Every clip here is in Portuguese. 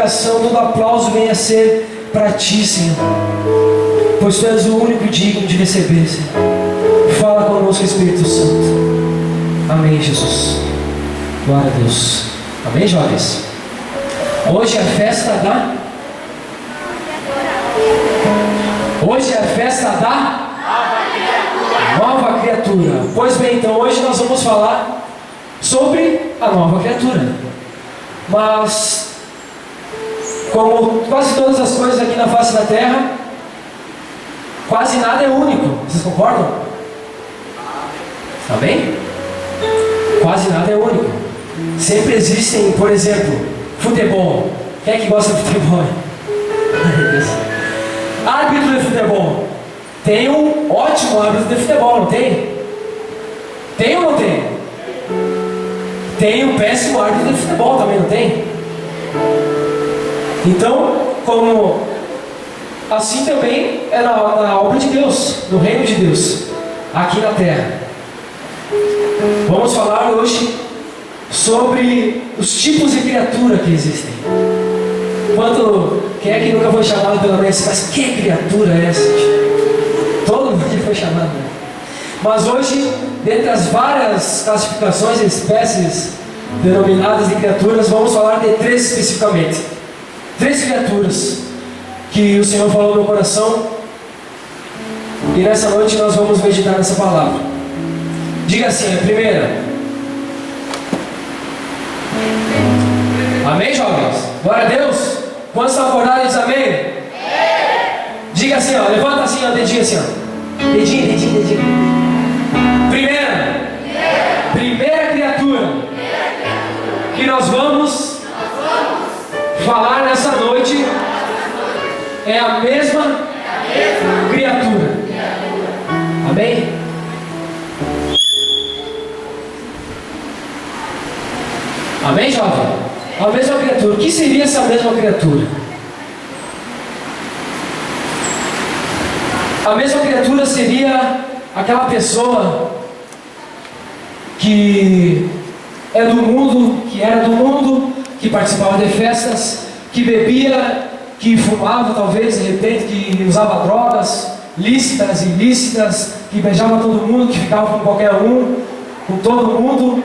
admiração, todo aplauso venha a ser para Ti, Senhor, pois Tu és o único digno de receber, Senhor. Fala conosco, Espírito Santo. Amém, Jesus. Glória a Deus. Amém, jovens? Hoje é a festa da... Hoje é a festa da... Nova criatura. Pois bem, então hoje nós vamos falar sobre a nova criatura. Mas, como quase todas as coisas aqui na face da terra, quase nada é único. Vocês concordam? Amém? Quase nada é único. Sempre existem, por exemplo, futebol. Quem é que gosta de futebol? Árbitro de futebol. Tem um ótimo árbitro de futebol, não tem? Tem ou não tem? Tem um péssimo árbitro de futebol também, não tem? Então, como assim também é na obra de Deus, no reino de Deus, aqui na terra. Vamos falar hoje sobre os tipos de criatura que existem. Quem é que nunca foi chamado pela mãe assim, mas que criatura é essa? Todo mundo foi chamado, né? Mas hoje, dentre as várias classificações e espécies denominadas de criaturas, vamos falar de 3 especificamente. 3 criaturas que o Senhor falou no meu coração, e nessa noite nós vamos meditar nessa palavra. Diga assim, a primeira. Amém, jovens? Glória a Deus. Quantos estão acordados, diz amém? Diga assim, ó, levanta assim, ó, dedinho assim, ó. Dedinho. Primeira criatura que nós vamos falar nessa noite é a mesma criatura. Amém? Amém, jovem? A mesma criatura. O que seria essa mesma criatura? A mesma criatura seria aquela pessoa que é do mundo, que era do mundo, que participava de festas, que bebia, que fumava talvez, de repente, que usava drogas lícitas e ilícitas, que beijava todo mundo, que ficava com qualquer um, com todo mundo,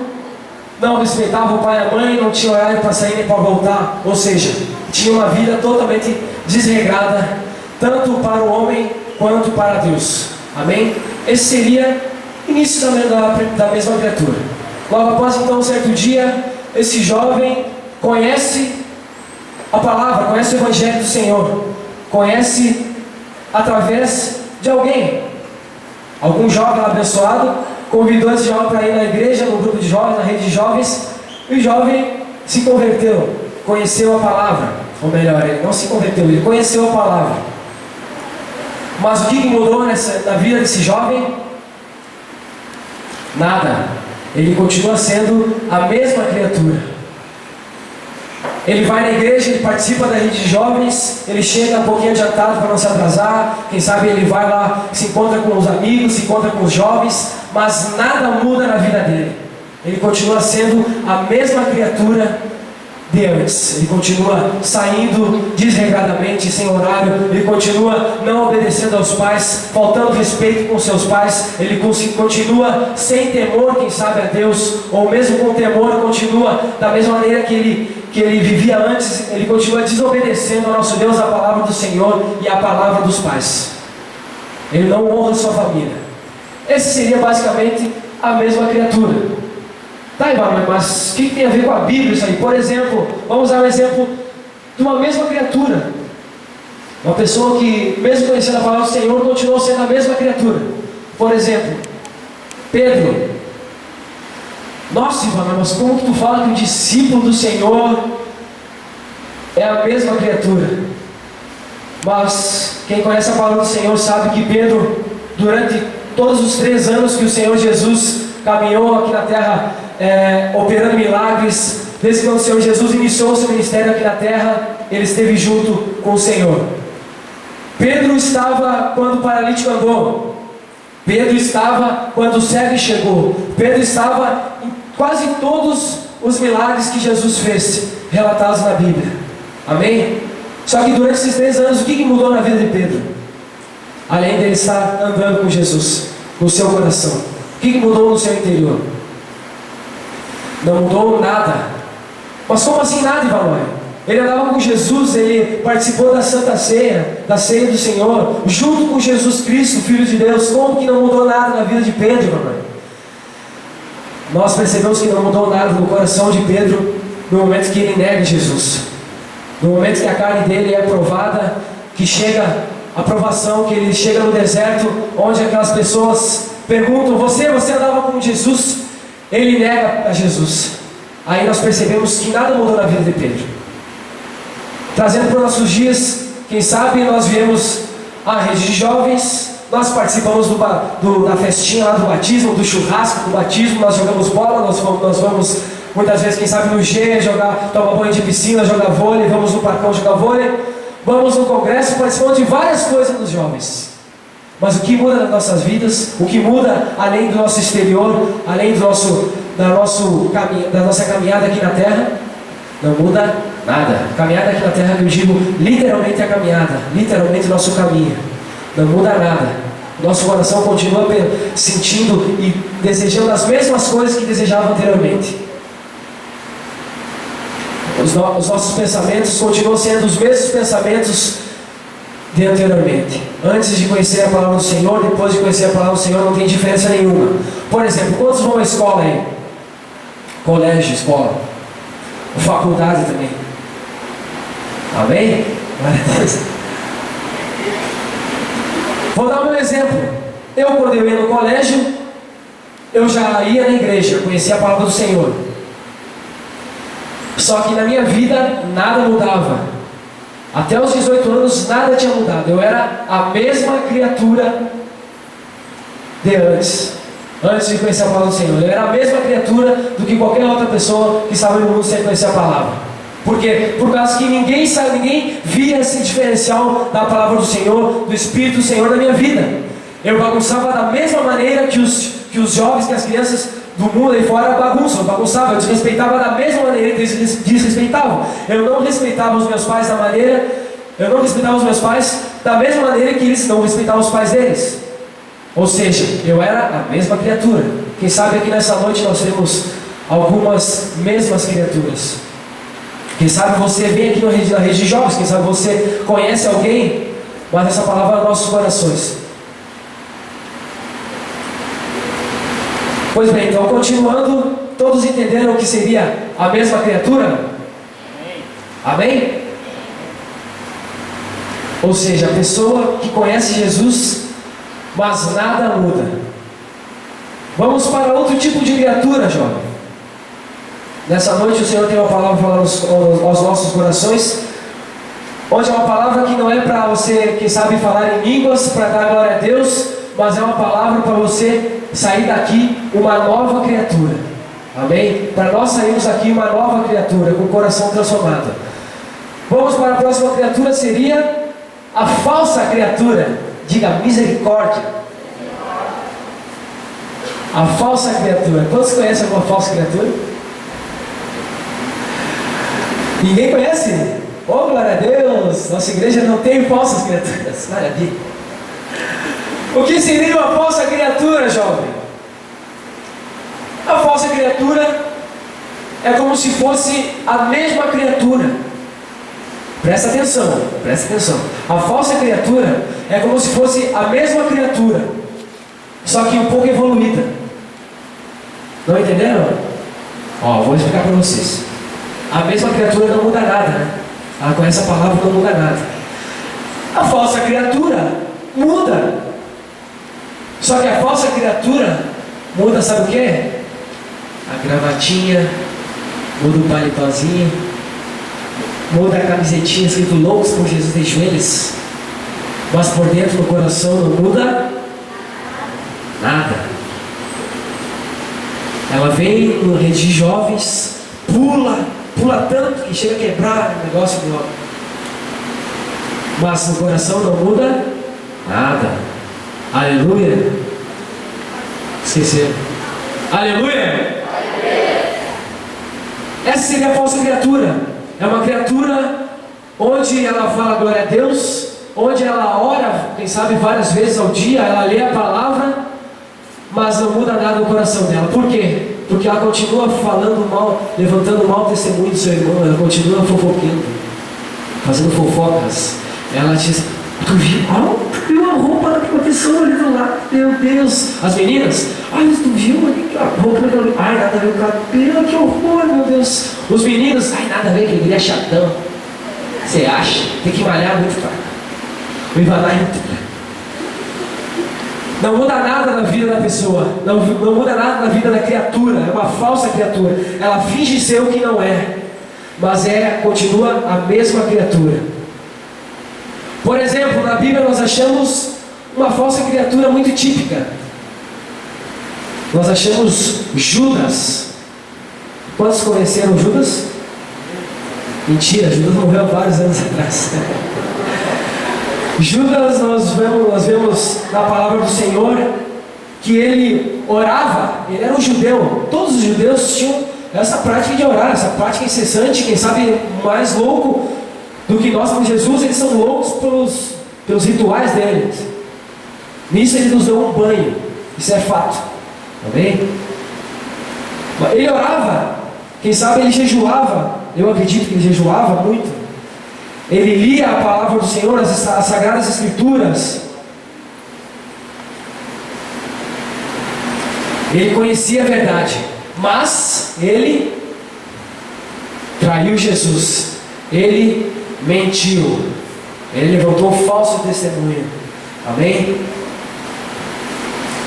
não respeitava o pai e a mãe, não tinha horário para sair nem para voltar, ou seja, tinha uma vida totalmente desregrada, tanto para o homem quanto para Deus. Amém? Esse seria o início da mesma criatura. Logo após então, um certo dia, esse jovem conhece a palavra, conhece o Evangelho do Senhor, conhece através de alguém. Algum jovem abençoado convidou esse jovem para ir na igreja, no grupo de jovens, na rede de jovens, e o jovem se converteu, conheceu a palavra, ou melhor, ele não se converteu, ele conheceu a palavra. Mas o que mudou na vida desse jovem? Nada. Ele continua sendo a mesma criatura. Ele vai na igreja, ele participa da rede de jovens, ele chega um pouquinho adiantado para não se atrasar, quem sabe ele vai lá, se encontra com os amigos, se encontra com os jovens, mas nada muda na vida dele. Ele continua sendo a mesma criatura de antes. Ele continua saindo desregradamente, sem horário, ele continua não obedecendo aos pais, faltando respeito com seus pais, ele continua sem temor, quem sabe a Deus, ou mesmo com temor, continua da mesma maneira que ele vivia antes, ele continua desobedecendo ao nosso Deus, a palavra do Senhor e a palavra dos pais. Ele não honra sua família. Esse seria basicamente a mesma criatura. Tá, Ivan, mas o que tem a ver com a Bíblia isso aí? Por exemplo, vamos dar um exemplo de uma mesma criatura. Uma pessoa que, mesmo conhecendo a palavra do Senhor, continuou sendo a mesma criatura. Por exemplo, Pedro. Nossa, Ivan, mas como que tu fala que o discípulo do Senhor é a mesma criatura? Mas quem conhece a palavra do Senhor sabe que Pedro, durante todos os 3 anos que o Senhor Jesus caminhou aqui na terra, operando milagres, desde quando o Senhor Jesus iniciou o seu ministério aqui na terra, ele esteve junto com o Senhor. Pedro estava quando o paralítico andou. Pedro estava quando o cego chegou. Pedro estava em quase todos os milagres que Jesus fez, relatados na Bíblia. Amém? Só que durante esses 3 anos, o que mudou na vida de Pedro? Além dele estar andando com Jesus, no seu coração. O que mudou no seu interior? Não mudou nada. Mas como assim nada, Ivanói? Ele andava com Jesus, ele participou da Santa Ceia, da Ceia do Senhor, junto com Jesus Cristo, Filho de Deus. Como que não mudou nada na vida de Pedro, Ivanói? Nós percebemos que não mudou nada no coração de Pedro no momento que ele nega Jesus. No momento que a carne dele é provada, que chega a provação, que ele chega no deserto, onde aquelas pessoas perguntam: você andava com Jesus? Ele nega a Jesus. Aí nós percebemos que nada mudou na vida de Pedro. Trazendo para os nossos dias, quem sabe nós viemos à rede de jovens, nós participamos da festinha lá do batismo, do churrasco do batismo, nós jogamos bola, nós vamos muitas vezes, quem sabe no G, tomar banho de piscina, jogar vôlei, vamos no parcão jogar vôlei, vamos no congresso, participamos de várias coisas dos jovens. Mas o que muda nas nossas vidas, o que muda além do nosso exterior, além da nossa caminhada aqui na terra, não muda nada. Caminhada aqui na terra, que eu digo literalmente a caminhada, literalmente o nosso caminho, não muda nada. Nosso coração continua sentindo e desejando as mesmas coisas que desejava anteriormente. Os nossos pensamentos continuam sendo os mesmos pensamentos de anteriormente. Antes de conhecer a palavra do Senhor, depois de conhecer a palavra do Senhor, não tem diferença nenhuma. Por exemplo, quantos vão à escola aí? Colégio, escola, faculdade também. Amém? Glória a Deus. Vou dar um exemplo. Quando eu ia no colégio, eu já ia na igreja, conhecia a palavra do Senhor. Só que na minha vida nada mudava. Até os 18 anos nada tinha mudado. Eu era a mesma criatura de antes de conhecer a palavra do Senhor. Eu era a mesma criatura do que qualquer outra pessoa que estava no mundo sem conhecer a palavra. Por quê? Por causa que ninguém via esse diferencial da palavra do Senhor, do Espírito do Senhor na minha vida. Eu bagunçava da mesma maneira que os jovens, que as crianças do mundo aí fora bagunçava, eu desrespeitava da mesma maneira que eles desrespeitavam. Eu não respeitava os meus pais da mesma maneira que eles não respeitavam os pais deles. Ou seja, eu era a mesma criatura. Quem sabe aqui nessa noite nós temos algumas mesmas criaturas. Quem sabe você vem aqui na rede de jovens, quem sabe você conhece alguém, mas essa palavra é nos nossos corações. Pois bem, então continuando, todos entenderam o que seria a mesma criatura? Amém? Ou seja, a pessoa que conhece Jesus, mas nada muda. Vamos para outro tipo de criatura, jovem. Nessa noite o Senhor tem uma palavra para falar aos nossos corações, onde é uma palavra que não é para você, quem sabe, falar em línguas, para dar glória a Deus, mas é uma palavra para você sair daqui uma nova criatura. Amém? Para nós sairmos daqui uma nova criatura, com o coração transformado. Vamos para a próxima criatura, seria a falsa criatura. Diga misericórdia. A falsa criatura. Todos conhecem alguma falsa criatura? Ninguém conhece? Oh, glória a Deus! Nossa igreja não tem falsas criaturas. Maravilha. O que seria uma falsa criatura, jovem? A falsa criatura é como se fosse a mesma criatura. Presta atenção, presta atenção. A falsa criatura é como se fosse a mesma criatura, só que um pouco evoluída. Não entenderam? Vou explicar para vocês. A mesma criatura não muda nada, né? Ela conhece a palavra, não muda nada. A falsa criatura muda. Só que a falsa criatura muda, sabe o que? A gravatinha, muda o paletózinho, muda a camisetinha escrito loucos com Jesus de joelhos, mas por dentro, no coração, não muda nada. Ela vem no rede de jovens, pula tanto que chega a quebrar o negócio do homem, mas no coração não muda nada. Aleluia. Esqueceram. Aleluia. Essa seria a falsa criatura. É uma criatura onde ela fala glória a Deus, onde ela ora, quem sabe várias vezes ao dia, ela lê a palavra, mas não muda nada no coração dela. Por quê? Porque ela continua falando mal, levantando mau testemunho do seu irmão, ela continua fofoqueando, fazendo fofocas. Ela diz: tu viu a roupa daquela pessoa ali do lado? Meu Deus! As meninas: ai, tu viu ali a roupa daquela? Ai, nada a ver com o cabelo, que horror, meu Deus! Os meninos: ai, nada a ver, que ele é chatão. Você acha? Tem que malhar muito, cara. O Ivanai não muda nada na vida da pessoa, não muda nada na vida da criatura, é uma falsa criatura. Ela finge ser o que não é, mas continua a mesma criatura. Por exemplo, na Bíblia nós achamos uma falsa criatura muito típica. Nós achamos Judas. Quantos conheceram Judas? Mentira, Judas morreu há vários anos atrás. Judas, nós vemos na palavra do Senhor que ele orava, ele era um judeu. Todos os judeus tinham essa prática de orar, essa prática incessante. Quem sabe mais louco do que nós com Jesus, eles são loucos pelos rituais deles. Nisso ele nos deu um banho, isso é fato, amém? Ele orava, quem sabe ele jejuava, eu acredito que ele jejuava muito. Ele lia a palavra do Senhor, as Sagradas Escrituras. Ele conhecia a verdade, mas ele traiu Jesus. Ele mentiu. Ele levantou um falso testemunho. Amém?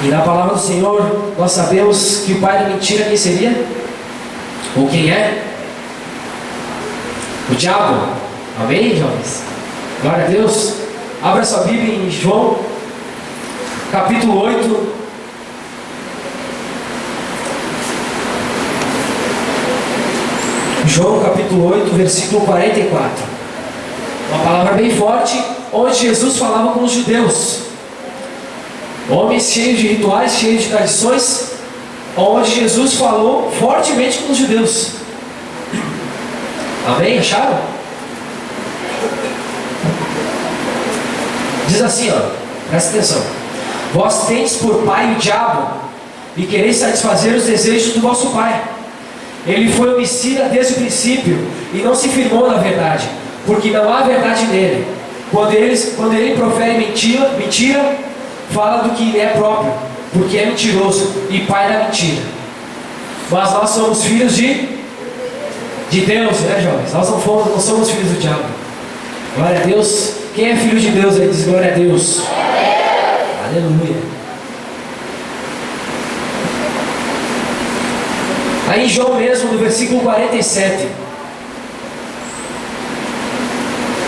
E na palavra do Senhor, nós sabemos que o pai da mentira quem seria? Ou quem é? O diabo. Amém, jovens? Glória a Deus. Abra sua Bíblia em João, capítulo 8. João, capítulo 8, versículo 44. Uma palavra bem forte, onde Jesus falava com os judeus. Homens cheios de rituais, cheios de tradições, onde Jesus falou fortemente com os judeus. Amém? Acharam? Diz assim, presta atenção: vós tendes por pai o diabo, e quereis satisfazer os desejos do vosso pai. Ele foi homicida desde o princípio, e não se firmou na verdade, porque não há verdade nele. Quando ele profere mentira, fala do que é próprio, porque é mentiroso e pai da mentira. Mas nós somos filhos de Deus, né, jovens? Nós não somos filhos do diabo. Glória a Deus. Quem é filho de Deus aí diz glória a Deus. Aleluia. Aí em João mesmo, no versículo 47,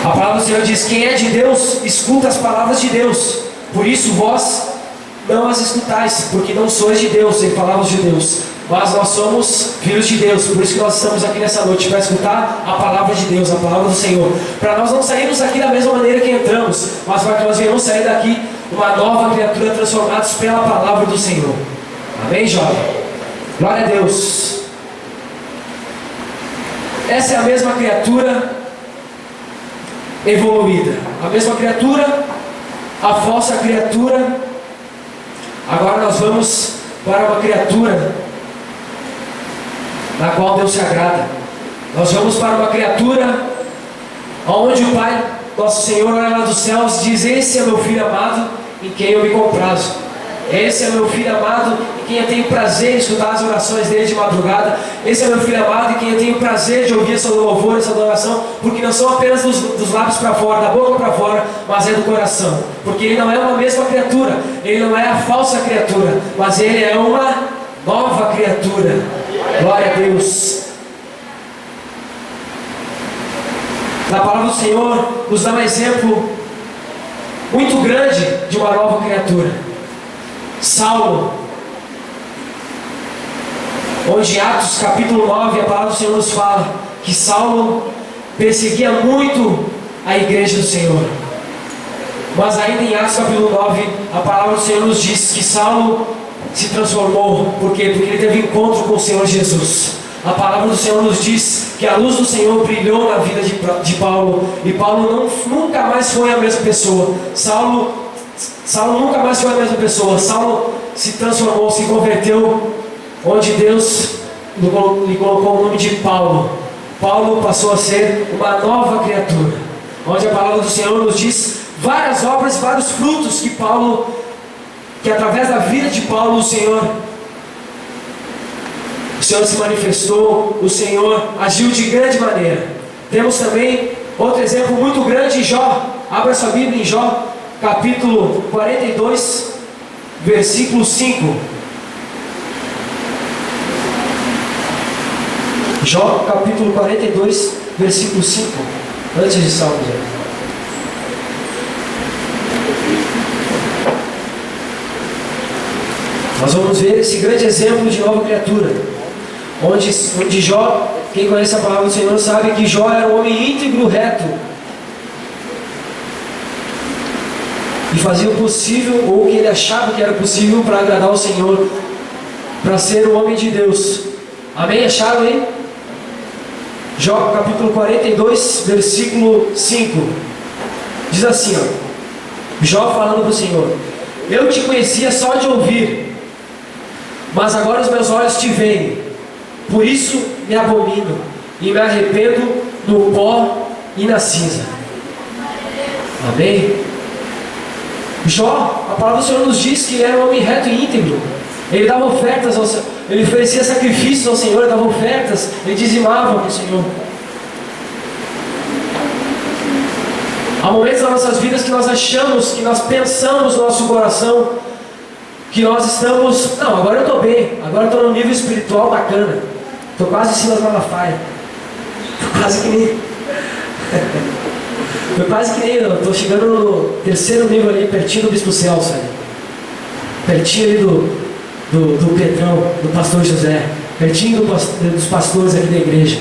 a palavra do Senhor diz: quem é de Deus, escuta as palavras de Deus. Por isso vós não as escutais, porque não sois de Deus. Ele falava aos judeus. Mas nós somos filhos de Deus, por isso que nós estamos aqui nessa noite, para escutar a palavra de Deus, a palavra do Senhor, para nós não sairmos daqui da mesma maneira que entramos, mas para que nós venhamos sair daqui uma nova criatura, transformados pela palavra do Senhor. Amém, jovem? Glória a Deus. Essa é a mesma criatura evoluída, a mesma criatura, a falsa criatura. Agora nós vamos para uma criatura na qual Deus se agrada. Nós vamos para uma criatura onde o Pai, nosso Senhor, olha lá dos céus e diz: esse é meu filho amado, em quem eu me comprazo. Esse é meu filho amado, em quem eu tenho prazer em escutar as orações dele de madrugada. Esse é meu filho amado, em quem eu tenho prazer de ouvir seu louvor, essa adoração, porque não são apenas dos lábios para fora, da boca para fora, mas é do coração. Porque ele não é uma mesma criatura, ele não é a falsa criatura, mas ele é uma nova criatura. Glória a Deus. Na palavra do Senhor nos dá um exemplo muito grande de uma nova criatura. Saulo, onde em Atos capítulo 9 a palavra do Senhor nos fala que Saulo perseguia muito a igreja do Senhor. Mas ainda em Atos capítulo 9 a palavra do Senhor nos diz que Saulo se transformou. Por quê? Porque ele teve encontro com o Senhor Jesus. a palavra do Senhor nos diz que a luz do Senhor brilhou na vida de Paulo, e Paulo nunca mais foi a mesma pessoa. Saulo nunca mais foi a mesma pessoa. Saulo se transformou, se converteu, onde Deus lhe colocou o nome de Paulo. Paulo passou a ser uma nova criatura, onde a palavra do Senhor nos diz várias obras, vários frutos que através da vida de Paulo o Senhor se manifestou, o Senhor agiu de grande maneira. Temos também outro exemplo muito grande em Jó. Abra sua Bíblia em Jó, capítulo 42, versículo 5. Jó, capítulo 42, versículo 5. Antes de Salmos. Nós vamos ver esse grande exemplo de nova criatura. Onde Jó, quem conhece a palavra do Senhor sabe que Jó era um homem íntegro, reto, e fazia o possível, ou o que ele achava que era possível, para agradar ao Senhor, para ser um homem de Deus. Amém? Acharam aí? Jó capítulo 42, versículo 5. Diz assim, Jó falando para o Senhor: eu te conhecia só de ouvir, mas agora os meus olhos te veem. Por isso me abomino e me arrependo no pó e na cinza. Amém? Jó, a palavra do Senhor nos diz que ele era um homem reto e íntegro. Ele dava ofertas ao Senhor, ele oferecia sacrifícios ao Senhor, ele dava ofertas, ele dizimava para o Senhor. Há momentos nas nossas vidas que nós achamos, que nós pensamos no nosso coração, que nós estamos, não, agora eu estou bem, agora eu estou num nível espiritual bacana, estou quase Silas Malafaia, estou quase que nem eu estou chegando no terceiro nível ali, pertinho do Bispo Celso, pertinho ali do Pedrão, do pastor José, pertinho dos pastores aqui da igreja.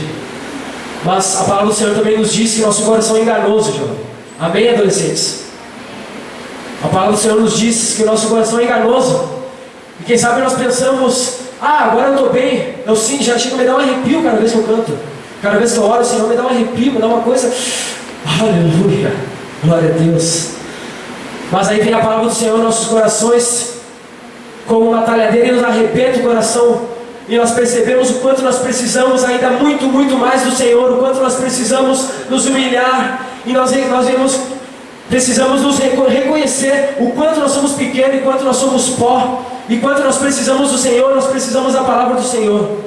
Mas a palavra do Senhor também nos diz que nosso coração é enganoso, jovem. Amém, adolescentes? A palavra do Senhor nos diz que o nosso coração é enganoso. E quem sabe nós pensamos: agora eu estou bem. Eu sim, já chego a me dar um arrepio cada vez que eu canto. Cada vez que eu oro, o Senhor me dá um arrepio, me dá uma coisa. Aleluia, glória a Deus. Mas aí vem a palavra do Senhor em nossos corações, como uma talhadeira, e nos arrebenta o coração. E nós percebemos o quanto nós precisamos ainda muito, muito mais do Senhor. O quanto nós precisamos nos humilhar. E nós precisamos nos reconhecer o quanto nós somos pequenos, e quanto nós somos pó, e quanto nós precisamos do Senhor. Nós precisamos da palavra do Senhor.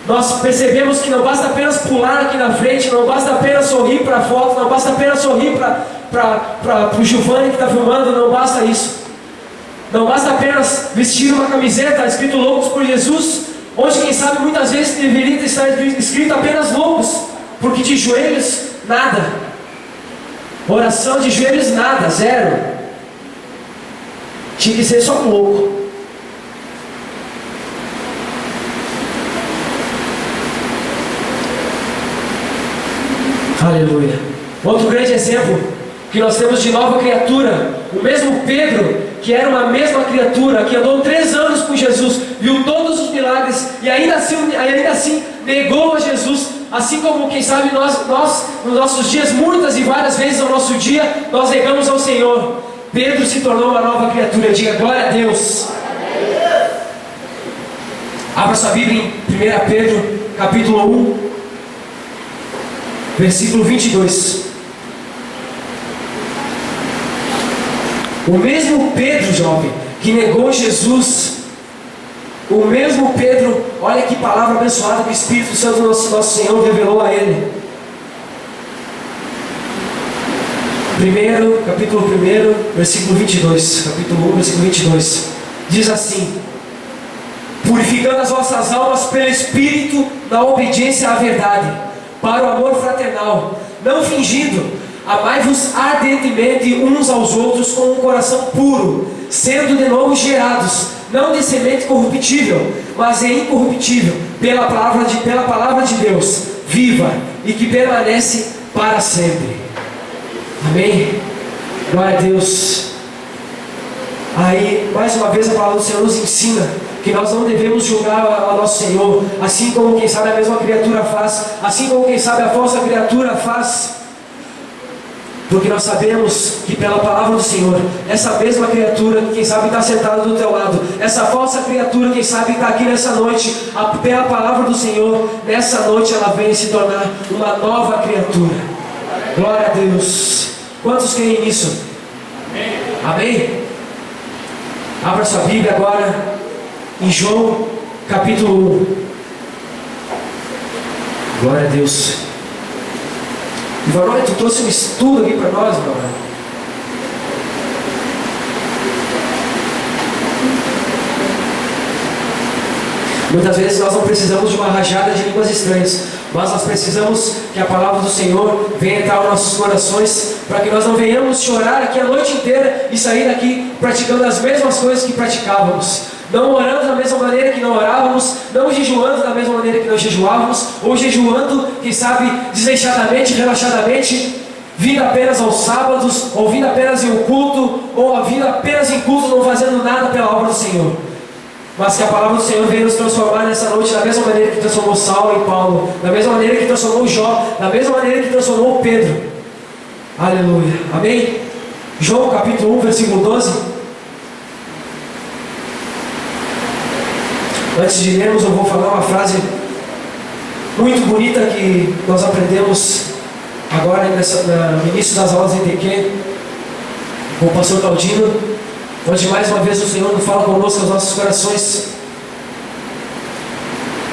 Nós percebemos que não basta apenas pular aqui na frente, não basta apenas sorrir para a foto, não basta apenas sorrir para o Giovanni que está filmando, não basta isso. Não basta apenas vestir uma camiseta escrito Loucos por Jesus, onde quem sabe muitas vezes deveria estar escrito apenas loucos, porque de joelhos nada, oração de joelhos nada, zero. Tinha que ser só um louco. Aleluia. Outro grande exemplo que nós temos de nova criatura, o mesmo Pedro, que era uma mesma criatura, que andou 3 anos com Jesus, viu todos os milagres e ainda assim negou a Jesus. Assim como, quem sabe, nós nos nossos dias, muitas e várias vezes ao nosso dia, nós negamos ao Senhor. Pedro se tornou uma nova criatura. Diga glória a Deus. Abra sua Bíblia em 1 Pedro, capítulo 1, versículo 22. O mesmo Pedro, jovem, que negou Jesus, o mesmo Pedro, olha que palavra abençoada que o Espírito Santo nosso Senhor revelou a ele. Capítulo 1, versículo 22. Capítulo 1, versículo 22. Diz assim: purificando as vossas almas pelo Espírito, na obediência à verdade, para o amor fraternal, não fingindo, amai-vos ardentemente uns aos outros com um coração puro, sendo de novo gerados, não de semente corruptível, mas é incorruptível, pela palavra de Deus, viva e que permanece para sempre. Amém? Glória a Deus. Aí, mais uma vez, a palavra do Senhor nos ensina que nós não devemos julgar ao nosso Senhor, assim como quem sabe a mesma criatura faz, assim como quem sabe a falsa criatura faz. Porque nós sabemos que pela palavra do Senhor, essa mesma criatura, quem sabe está sentada do teu lado, essa falsa criatura, quem sabe está aqui nessa noite, pela palavra do Senhor, nessa noite ela vem se tornar uma nova criatura. Glória a Deus. Quantos creem nisso? Amém? Abra sua Bíblia agora em João capítulo 1. Glória a Deus. Ivanói, tu trouxe um estudo aqui para nós, meu irmão. Muitas vezes nós não precisamos de uma rajada de línguas estranhas, mas nós precisamos que a palavra do Senhor venha entrar nos nossos corações, para que nós não venhamos chorar aqui a noite inteira e sair daqui praticando as mesmas coisas que praticávamos. Não orando da mesma maneira que não orávamos, não jejuando da mesma maneira que não jejuávamos, ou jejuando, quem sabe, desleixadamente, relaxadamente, vindo apenas aos sábados, ou vindo apenas em um culto, ou vindo apenas em culto, não fazendo nada pela obra do Senhor. Mas que a palavra do Senhor venha nos transformar nessa noite da mesma maneira que transformou Saulo e Paulo, da mesma maneira que transformou Jó, da mesma maneira que transformou Pedro. Aleluia. Amém? João capítulo 1, versículo 12. Antes de lermos, eu vou falar uma frase muito bonita que nós aprendemos agora no início das aulas em TQ com o pastor Claudino, onde mais uma vez o Senhor nos fala conosco aos nossos corações.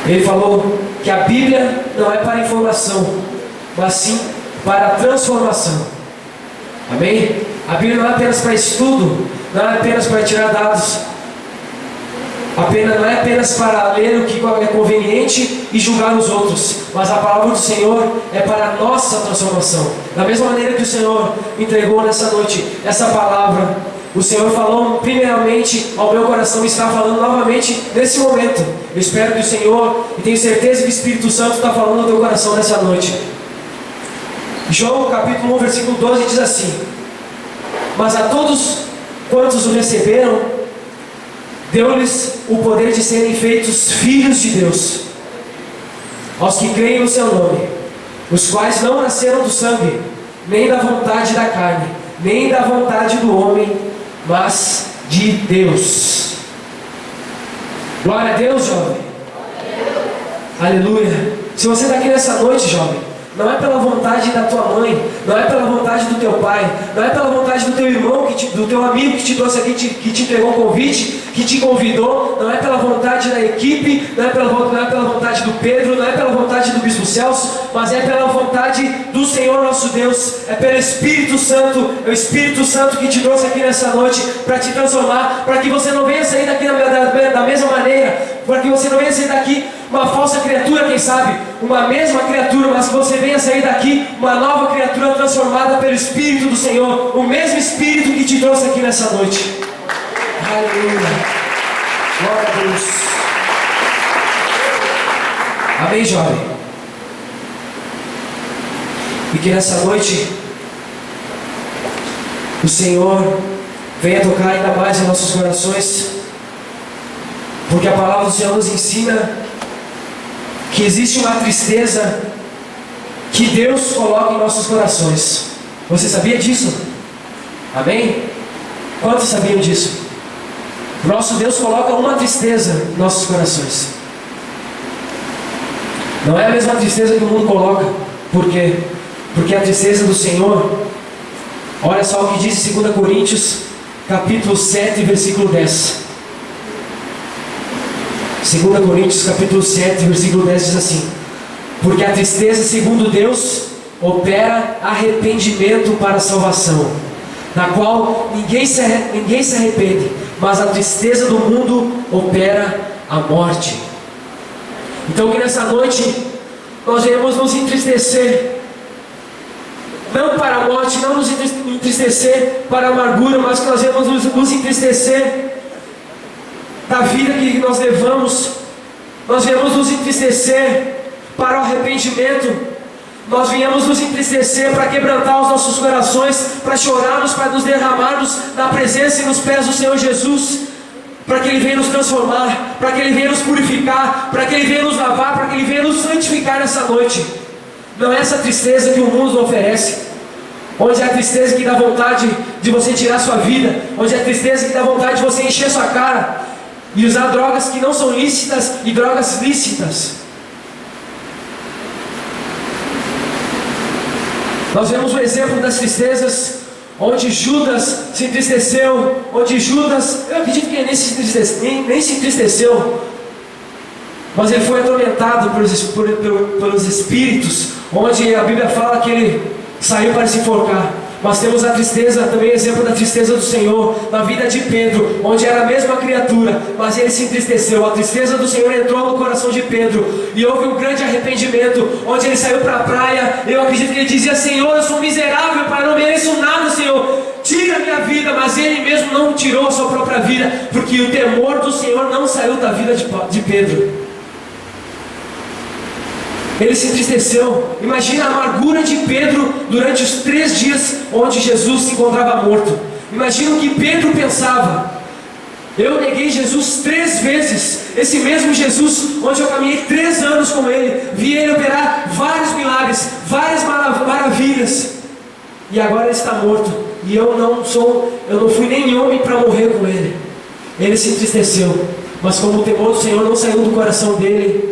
Ele falou que a Bíblia não é para informação, mas sim para transformação. Amém? A Bíblia não é apenas para estudo, não é apenas para tirar dados, não é apenas para ler o que é conveniente e julgar os outros, mas a palavra do Senhor é para a nossa transformação. Da mesma maneira que o Senhor entregou nessa noite essa palavra, o Senhor falou primeiramente ao meu coração e está falando novamente nesse momento. Eu espero que o Senhor, e tenho certeza que o Espírito Santo está falando no teu coração nessa noite. João capítulo 1, versículo 12 diz assim: mas a todos quantos o receberam, deu-lhes o poder de serem feitos filhos de Deus, aos que creem no seu nome, os quais não nasceram do sangue, nem da vontade da carne, nem da vontade do homem, mas de Deus. Glória a Deus, jovem. Aleluia. Se você está aqui nessa noite, jovem, não é pela vontade da tua mãe, não é pela vontade do teu pai, não é pela vontade do teu irmão, do teu amigo que te trouxe aqui, que te entregou o convite, que te convidou, não é pela vontade da equipe, não é pela vontade do Pedro, não é pela vontade do Bispo Celso, mas é pela vontade do Senhor nosso Deus, é pelo Espírito Santo, é o Espírito Santo que te trouxe aqui nessa noite para te transformar, para que você não venha sair daqui da mesma maneira, para que você não venha sair daqui uma falsa criatura, quem sabe, uma mesma criatura, mas que você venha sair daqui uma nova criatura transformada pelo Espírito do Senhor, o mesmo Espírito que te trouxe aqui nessa noite. Aleluia. Glória a Deus. Amém, jovem? E que nessa noite o Senhor venha tocar ainda mais em nossos corações, porque a palavra do Senhor nos ensina que existe uma tristeza que Deus coloca em nossos corações. Você sabia disso? Amém? Quantos sabiam disso? Nosso Deus coloca uma tristeza em nossos corações. Não é a mesma tristeza que o mundo coloca. Por quê? Porque a tristeza do Senhor, olha só o que diz em 2 Coríntios capítulo 7, versículo 10. 2 Coríntios capítulo 7, versículo 10 diz assim: porque a tristeza, segundo Deus, opera arrependimento para a salvação, na qual ninguém se arrepende, mas a tristeza do mundo opera a morte. Então que nessa noite nós iremos nos entristecer, não para a morte, não nos entristecer para a amargura, mas que nós iremos nos entristecer da vida que nós levamos. Nós viemos nos entristecer para o arrependimento, nós viemos nos entristecer para quebrantar os nossos corações, para chorarmos, para nos derramarmos na presença e nos pés do Senhor Jesus, para que Ele venha nos transformar, para que Ele venha nos purificar, para que Ele venha nos lavar, para que Ele venha nos santificar nessa noite. Não é essa tristeza que o mundo nos oferece, onde é a tristeza que dá vontade de você tirar sua vida, onde é a tristeza que dá vontade de você encher sua cara e usar drogas que não são lícitas e drogas lícitas. Nós vemos o exemplo das tristezas, onde Judas se entristeceu, onde Judas, eu acredito que ele nem se entristeceu, mas ele foi atormentado pelos espíritos, onde a Bíblia fala que ele saiu para se enforcar. Mas temos a tristeza, também exemplo da tristeza do Senhor, na vida de Pedro, onde era a mesma criatura, mas ele se entristeceu. A tristeza do Senhor entrou no coração de Pedro, e houve um grande arrependimento, onde ele saiu para a praia. Eu acredito que ele dizia: Senhor, eu sou miserável, Pai, não mereço nada, Senhor, tira a minha vida. Mas ele mesmo não tirou a sua própria vida, porque o temor do Senhor não saiu da vida de Pedro. Ele se entristeceu. Imagina a amargura de Pedro durante os 3 dias onde Jesus se encontrava morto. Imagina o que Pedro pensava. Eu neguei Jesus 3 vezes. Esse mesmo Jesus, onde eu caminhei 3 anos com Ele, vi Ele operar vários milagres, várias maravilhas, e agora Ele está morto. E eu não fui nem homem para morrer com Ele. Ele se entristeceu. Mas como o temor do Senhor não saiu do coração dele,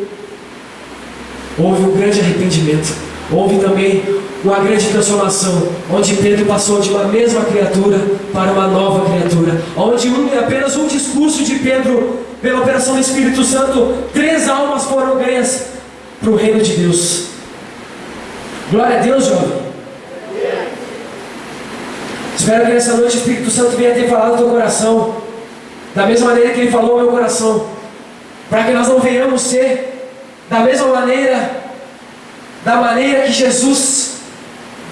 houve um grande arrependimento. Houve também uma grande transformação, onde Pedro passou de uma mesma criatura para uma nova criatura, onde apenas um discurso de Pedro, pela operação do Espírito Santo, 3 almas foram ganhas para o reino de Deus. Glória a Deus, jovem. Espero que nessa noite o Espírito Santo venha ter falado no teu coração, da mesma maneira que Ele falou no meu coração, para que nós não venhamos ser da mesma maneira, da maneira que Jesus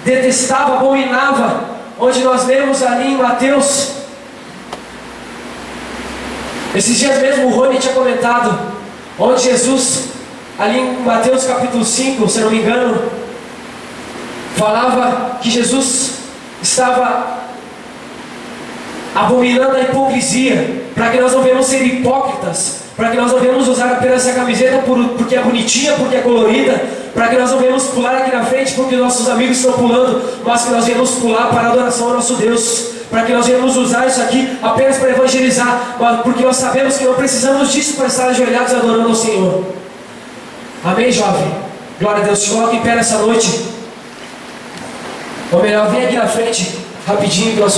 detestava, abominava, onde nós lemos ali em Mateus. Esses dias mesmo o Rony tinha comentado, onde Jesus, ali em Mateus capítulo 5, se não me engano, falava que Jesus estava abominando a hipocrisia, para que nós não venhamos ser hipócritas, para que nós não venhamos usar apenas essa camiseta porque é bonitinha, porque é colorida, para que nós não venhamos pular aqui na frente porque nossos amigos estão pulando, mas que nós venhamos pular para a adoração ao nosso Deus, para que nós venhamos usar isso aqui apenas para evangelizar, porque nós sabemos que não precisamos disso para estar ajoelhados adorando ao Senhor. Amém, jovem? Glória a Deus. Se coloque em pé nessa noite, ou melhor, vem aqui na frente rapidinho que nós